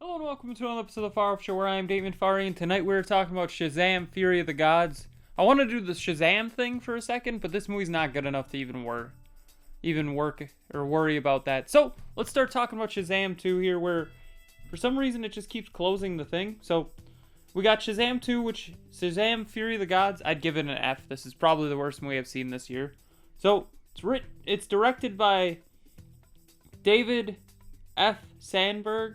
Hello and welcome to another episode of the Farr Show, where I am Damon Farr, and tonight we're talking about Shazam, Fury of the Gods. I want to do the Shazam thing for a second, but this movie's not good enough to even work or worry about that. So let's start talking about Shazam 2 here, where for some reason it just keeps closing the thing. So we got Shazam 2, which Shazam, Fury of the Gods, I'd give it an F. This is probably the worst movie I've seen this year. So it's directed by David F. Sandberg,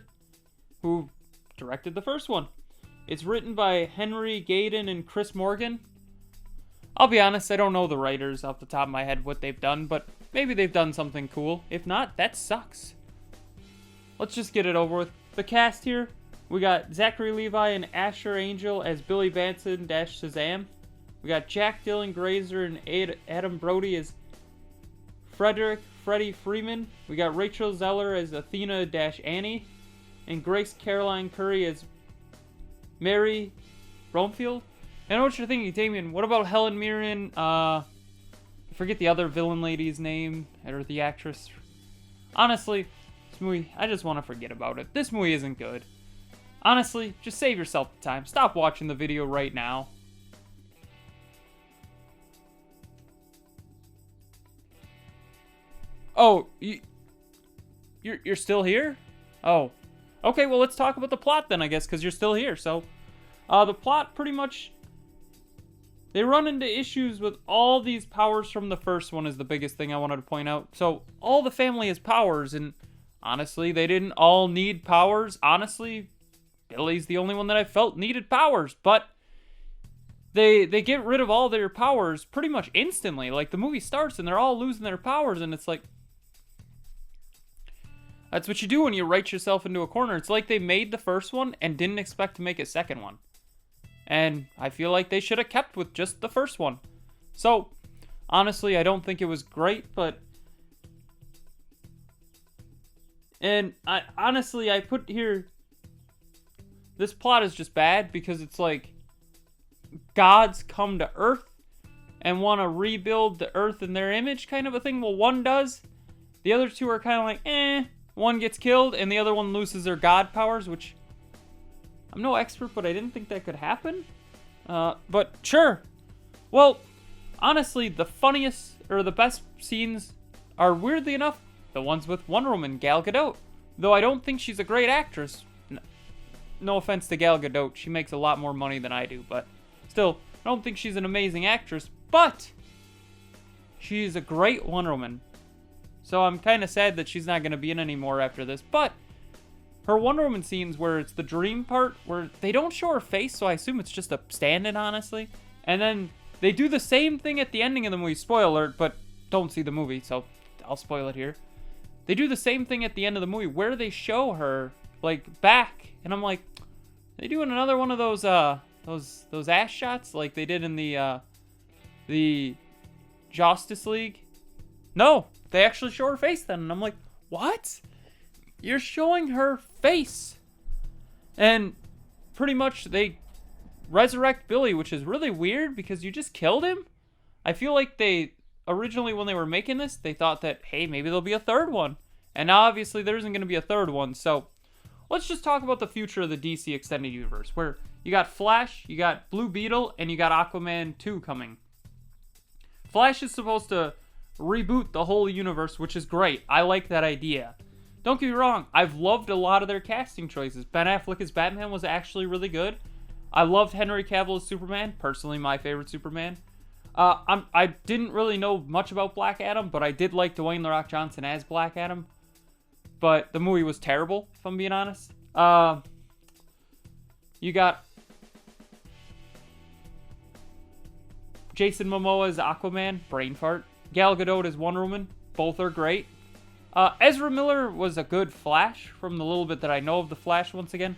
who directed the first one. It's written by Henry Gayden and Chris Morgan. I'll be honest, I don't know the writers off the top of my head what they've done, but maybe they've done something cool. If not, that sucks. Let's just get it over with. The cast here, we got Zachary Levi and Asher Angel as Billy Batson - Shazam. We got Jack Dylan Grazer and Adam Brody as Freddie Freeman. We got Rachel Zeller as Athena - Annie. And Grace Caroline Curry as Mary Bromfield. I know what you're thinking, Damien. What about Helen Mirren? I forget the other villain lady's name, or the actress. Honestly, this movie, I just want to forget about it. This movie isn't good. Honestly, just save yourself the time. Stop watching the video right now. Oh, you're still here? Oh. Okay, well, let's talk about the plot then, I guess, because you're still here. So, the plot pretty much, they run into issues with all these powers from the first one is the biggest thing I wanted to point out. So, all the family has powers, and honestly, they didn't all need powers. Honestly, Billy's the only one that I felt needed powers, but they get rid of all their powers pretty much instantly. Like, the movie starts, and they're all losing their powers, and it's like, that's what you do when you write yourself into a corner. It's like they made the first one and didn't expect to make a second one. And I feel like they should have kept with just the first one. So, honestly, I don't think it was great, but... And I put here... This plot is just bad because it's like... gods come to Earth and want to rebuild the Earth in their image kind of a thing. Well, one does. The other two are kind of like, eh... One gets killed, and the other one loses their god powers, which... I'm no expert, but I didn't think that could happen. But sure. Well, honestly, the funniest, or the best scenes are, weirdly enough, the ones with Wonder Woman, Gal Gadot. Though I don't think she's a great actress. No offense to Gal Gadot, she makes a lot more money than I do, but still, I don't think she's an amazing actress, but she's a great Wonder Woman. So I'm kind of sad that she's not going to be in anymore after this. But her Wonder Woman scenes where it's the dream part, where they don't show her face, so I assume it's just a stand-in, honestly. And then they do the same thing at the ending of the movie. Spoiler alert, but don't see the movie, so I'll spoil it here. They do the same thing at the end of the movie where they show her, like, back. And I'm like, they doing another one of those ass shots like they did in the Justice League? No. They actually show her face then. And I'm like, what? You're showing her face. And pretty much they resurrect Billy, which is really weird because you just killed him. I feel like they, originally when they were making this, they thought that, hey, maybe there'll be a third one. And now obviously there isn't going to be a third one. So let's just talk about the future of the DC Extended Universe, where you got Flash, you got Blue Beetle, and you got Aquaman 2 coming. Flash is supposed to reboot the whole universe, which is great. I like that idea. Don't get me wrong, I've loved a lot of their casting choices. Ben Affleck as Batman was actually really good. I loved Henry Cavill as Superman, personally my favorite Superman. I didn't really know much about Black Adam, but I did like Dwayne "The Rock" Johnson as Black Adam. But the movie was terrible, if I'm being honest. You got Jason Momoa as Aquaman, brain fart. Gal Gadot as Wonder Woman, both are great. Ezra Miller was a good Flash, from the little bit that I know of the Flash once again.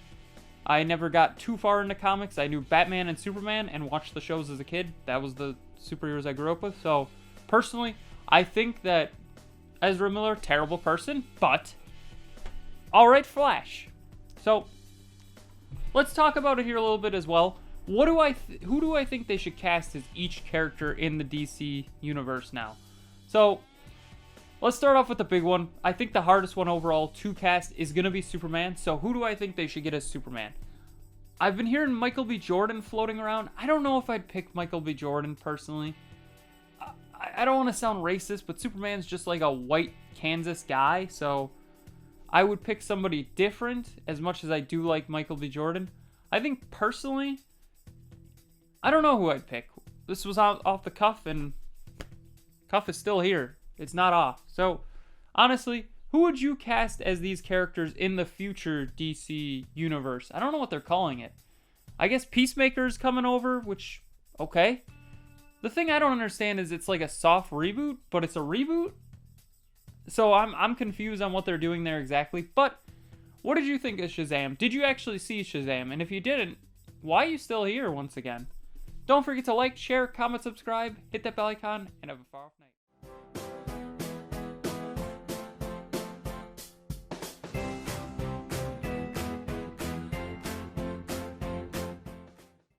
I never got too far into comics. I knew Batman and Superman and watched the shows as a kid. That was the superheroes I grew up with. So, personally, I think that Ezra Miller, terrible person, but alright Flash. So, let's talk about it here a little bit as well. Who do I think they should cast as each character in the DC universe now? So, let's start off with the big one. I think the hardest one overall to cast is going to be Superman. So who do I think they should get as Superman? I've been hearing Michael B. Jordan floating around. I don't know if I'd pick Michael B. Jordan personally. I don't want to sound racist, but Superman's just like a white Kansas guy, so I would pick somebody different as much as I do like Michael B. Jordan. I think personally, I don't know who I'd pick. This was off the cuff, and cuff is still here. It's not off. So, honestly, who would you cast as these characters in the future DC universe? I don't know what they're calling it. I guess Peacemaker's coming over, which, okay. The thing I don't understand is it's like a soft reboot, but it's a reboot? So I'm confused on what they're doing there exactly. But what did you think of Shazam? Did you actually see Shazam? And if you didn't, why are you still here once again? Don't forget to like, share, comment, subscribe, hit that bell icon, and have a far off night.